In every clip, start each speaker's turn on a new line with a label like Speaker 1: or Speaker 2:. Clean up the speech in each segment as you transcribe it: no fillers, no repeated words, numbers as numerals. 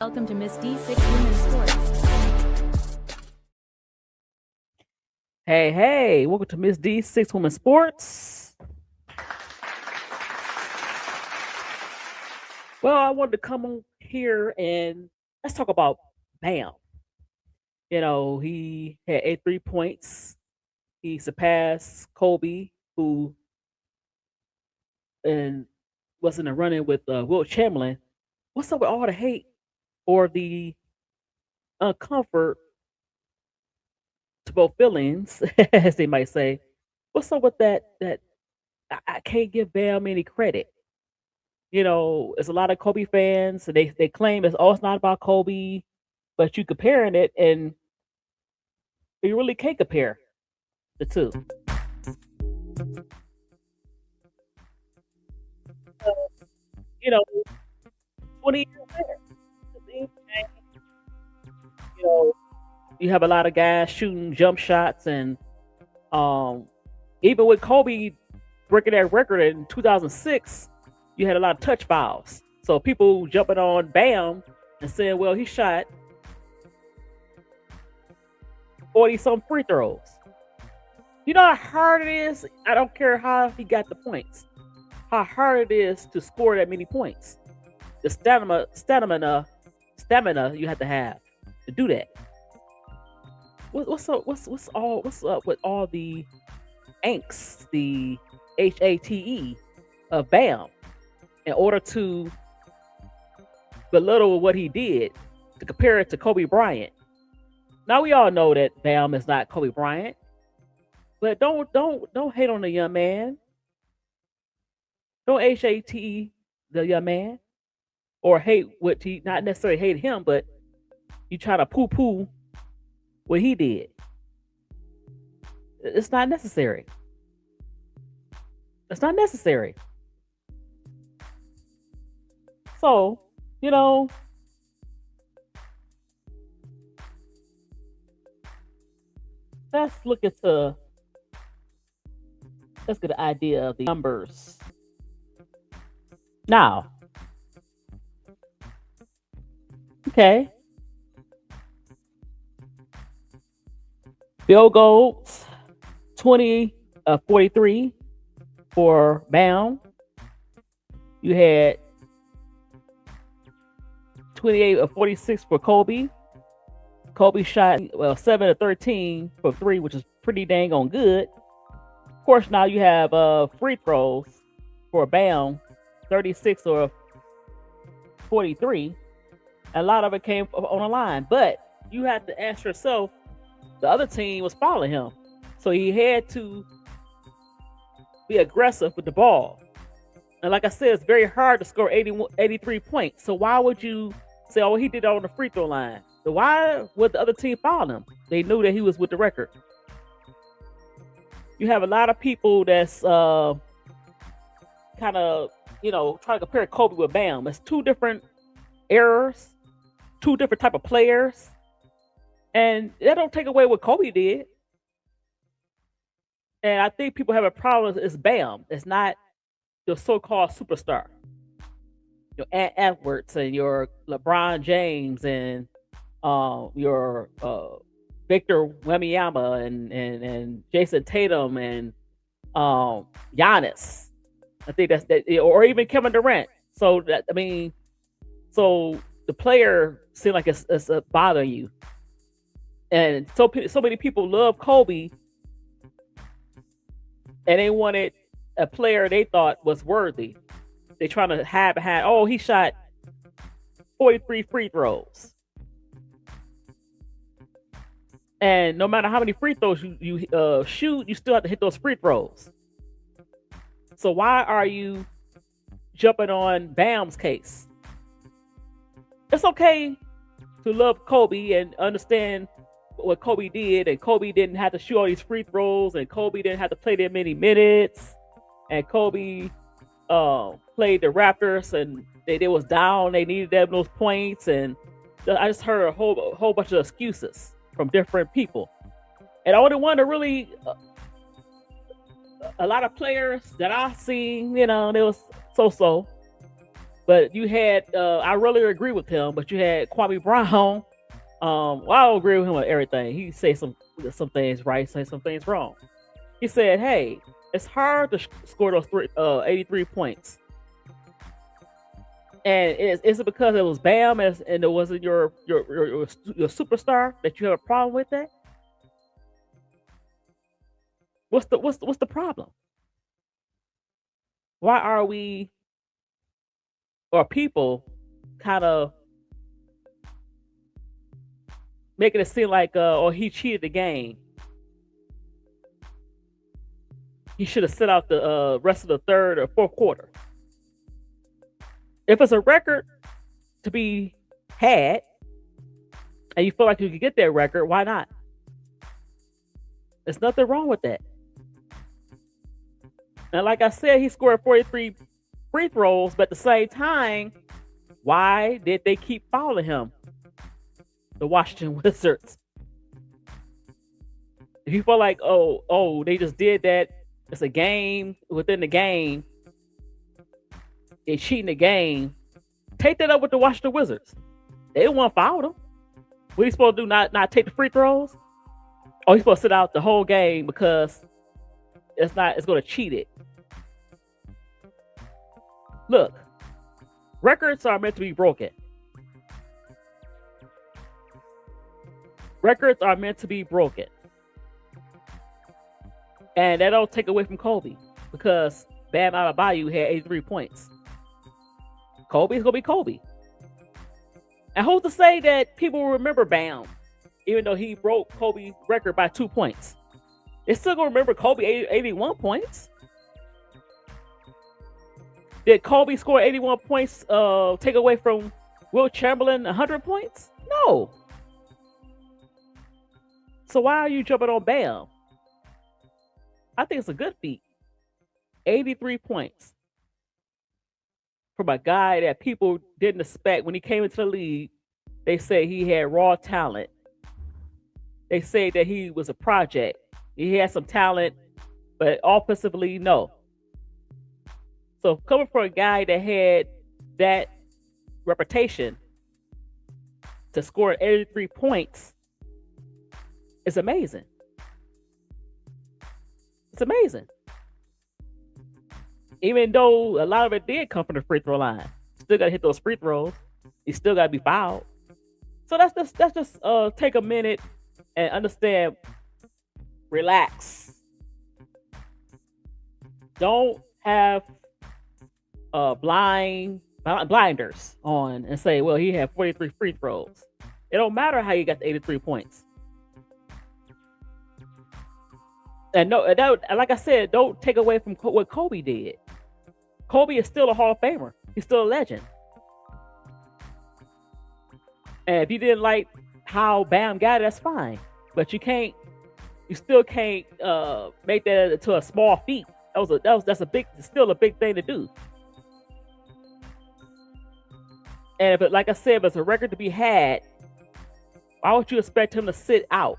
Speaker 1: Welcome to Miss D6 Women's Sports.
Speaker 2: Hey, welcome to Miss D6 Women's Sports. Well, I wanted to come on here and let's talk about Bam. You know, he had 83 points. He surpassed Kobe, who and was in the running with Wilt Chamberlain. What's up with all the hate or the uncomfort to both feelings, as they might say? What's up with that? That I can't give Bam any credit. You know, it's a lot of Kobe fans, and they claim it's not about Kobe, but you comparing it, and you really can't compare the two. So, you know, 20 years later, the things change. You know, you have a lot of guys shooting jump shots, and um, even with Kobe breaking that record in 2006, you had a lot of touch fouls. So people jumping on Bam and saying, "Well, he shot 40 some free throws." You know how hard it is? I don't care how he got the points. How hard it is to score that many points. The stamina you have to have to do that. What's up with all the angst, the HATE of Bam, in order to belittle what he did, to compare it to Kobe Bryant? Now we all know that Bam is not Kobe Bryant, but don't hate on the young man. Don't HATE the young man, or hate what he, not necessarily hate him, but you try to poo poo what he did. It's not necessary. It's not necessary. So, you know, let's look into let's get an idea of the numbers. Now, okay. Field goals, 20 of 43 for Bam. You had 28 of 46 for Kobe. Kobe shot 7 of 13 for 3, which is pretty dang on good. Of course, now you have free throws for Bam, 36 or 43. A lot of it came on the line, but you have to ask yourself, the other team was following him, so he had to be aggressive with the ball. And like I said, it's very hard to score 83 points. So why would you say, "Oh, he did it on the free throw line"? So why would the other team follow him? They knew that he was with the record. You have a lot of people that's kind of, trying to compare Kobe with Bam. It's two different eras, two different type of players, and that don't take away what Kobe did. And I think people have a problem. It's Bam. It's not the so-called superstar. Your Edwards and your LeBron James and your Victor Wembanyama and Jason Tatum and Giannis. I think that's that, or even Kevin Durant. So that, I mean, so the player seems like it's bothering you, and so many people love Kobe, and they wanted a player they thought was worthy. They trying to have behind. Oh, he shot 43 free throws, and no matter how many free throws you shoot, you still have to hit those free throws. So why are you jumping on Bam's case? It's okay to love Kobe and understand what Kobe did, and Kobe didn't have to shoot all these free throws, and Kobe didn't have to play that many minutes, and Kobe played the Raptors, and they was down, they needed those points, and I just heard a whole bunch of excuses from different people, and I only one to really a lot of players that I've seen, they was so, But you had, I really agree with him. But you had Kwame Brown. Well, I don't agree with him on everything. He say some things right, say some things wrong. He said, "Hey, it's hard to score those 83 points." And is it because it was Bam and it wasn't your superstar that you have a problem with that? What's the problem? Why are we or people kind of making it seem like or he cheated the game? He should have sit out the rest of the third or fourth quarter. If it's a record to be had and you feel like you could get that record, why not? There's nothing wrong with that. And like I said, he scored 43 free throws, but at the same time, why did they keep fouling him? The Washington Wizards. If you feel like, oh, they just did that, it's a game within the game, they cheating the game, take that up with the Washington Wizards. They didn't want to foul them. What are you supposed to do? Not take the free throws? Oh, he's supposed to sit out the whole game because it's going to cheat it. Look, records are meant to be broken. Records are meant to be broken. And that don't take away from Kobe because Bam Adebayo had 83 points. Kobe's going to be Kobe. And who's to say that people will remember Bam, even though he broke Kobe's record by 2 points? They're still going to remember Kobe 81 points. Did Kobe score 81 points take away from Wilt Chamberlain 100 points? No. So why are you jumping on Bam? I think it's a good feat. 83 points from a guy that people didn't expect when he came into the league. They say he had raw talent. They say that he was a project. He had some talent, but offensively, no. So coming from a guy that had that reputation to score 83 points is amazing. It's amazing. Even though a lot of it did come from the free throw line, still got to hit those free throws. He still got to be fouled. So that's just take a minute and understand. Relax. Don't have blinders on and say, well, he had 43 free throws. It don't matter how you got the 83 points. And no, like I said, don't take away from what Kobe did. Kobe is still a Hall of Famer. He's still a legend. And if you didn't like how Bam got it, that's fine. But you still can't make that into a small feat. That's still a big thing to do. And if it, like I said, if it's a record to be had, why would you expect him to sit out?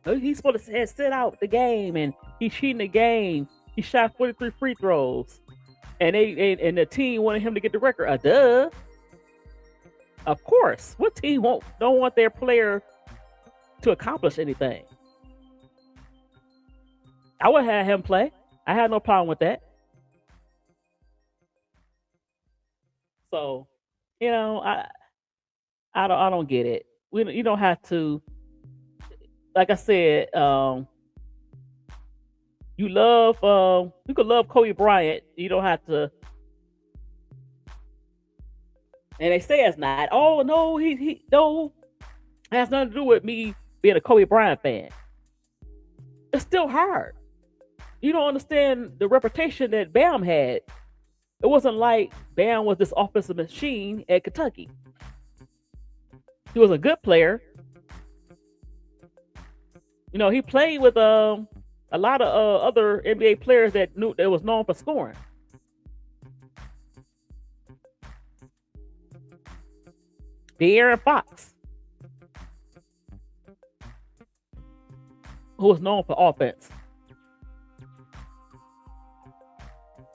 Speaker 2: He's supposed to sit out the game, and he's cheating the game. He shot 43 free throws, and the team wanted him to get the record. Duh. Of course, what team don't want their player to accomplish anything? I would have him play. I had no problem with that. So, I don't get it. You don't have to. Like I said, you could love Kobe Bryant. You don't have to. And they say it's not. Oh no, he no. It has nothing to do with me being a Kobe Bryant fan. It's still hard. You don't understand the reputation that Bam had. It wasn't like Bam was this offensive machine at Kentucky. He was a good player. He played with a lot of other NBA players that was known for scoring. De'Aaron Fox, who was known for offense.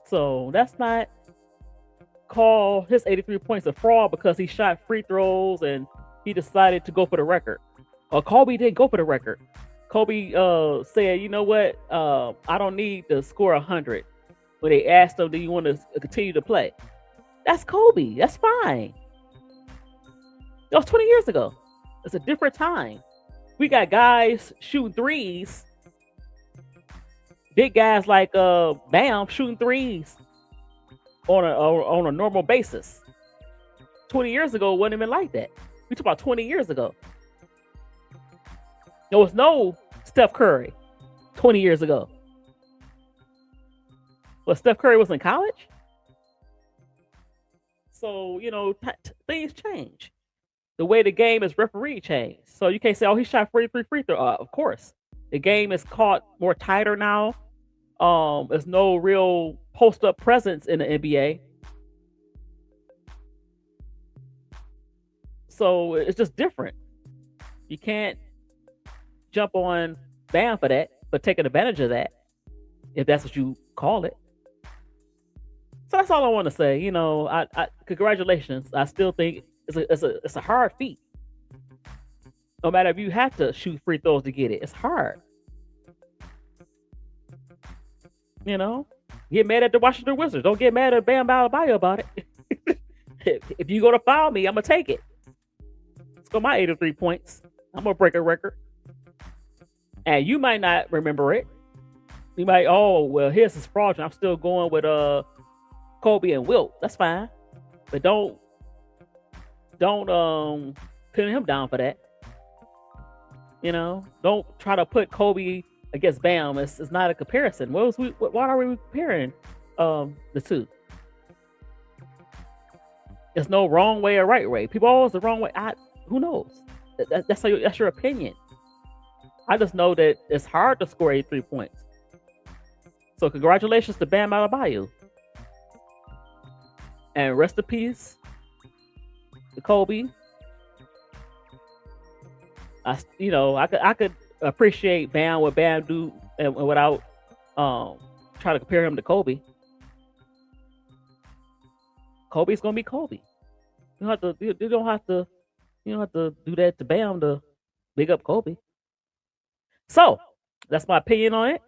Speaker 2: So that's not call his 83 points a fraud because he shot free throws and he decided to go for the record. Kobe didn't go for the record. Kobe said, you know what? I don't need to score 100. When they asked him, do you want to continue to play? That's Kobe. That's fine. That was 20 years ago. It's a different time. We got guys shooting threes. Big guys like Bam shooting threes on a normal basis. 20 years ago, it wasn't even like that. We talk about 20 years ago. There was no Steph Curry 20 years ago. Well, Steph Curry was in college. So, things change. The way the game is referee changed. So you can't say, oh, he shot 43 free throw. Of course. The game is caught more tighter now. There's no real post-up presence in the NBA. So it's just different. You can't jump on Bam for that, but taking advantage of that, if that's what you call it. So that's all I want to say. I congratulations. I still think it's a hard feat. No matter if you have to shoot free throws to get it, it's hard. Get mad at the Washington Wizards. Don't get mad at Bam Adebayo about it. if you go to foul me, I'm gonna take it. Let's go my 83 points. I'm gonna break a record. And you might not remember it. You might, here's his fraudulent. I'm still going with Kobe and Wilt. That's fine. But don't pin him down for that. Don't try to put Kobe against Bam. It's not a comparison. Why are we comparing the two? There's no wrong way or right way. People always the wrong way. Who knows? That's your opinion. I just know that it's hard to score 83 points. So congratulations to Bam Adebayo. And rest in peace to Kobe. I could appreciate Bam what Bam do and without trying to compare him to Kobe. Kobe's gonna be Kobe. You don't have to do that to Bam to big up Kobe. So that's my opinion on it.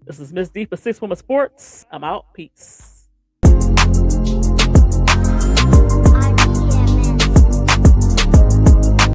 Speaker 2: This is Miss D for 6 Women Sports. I'm out. Peace.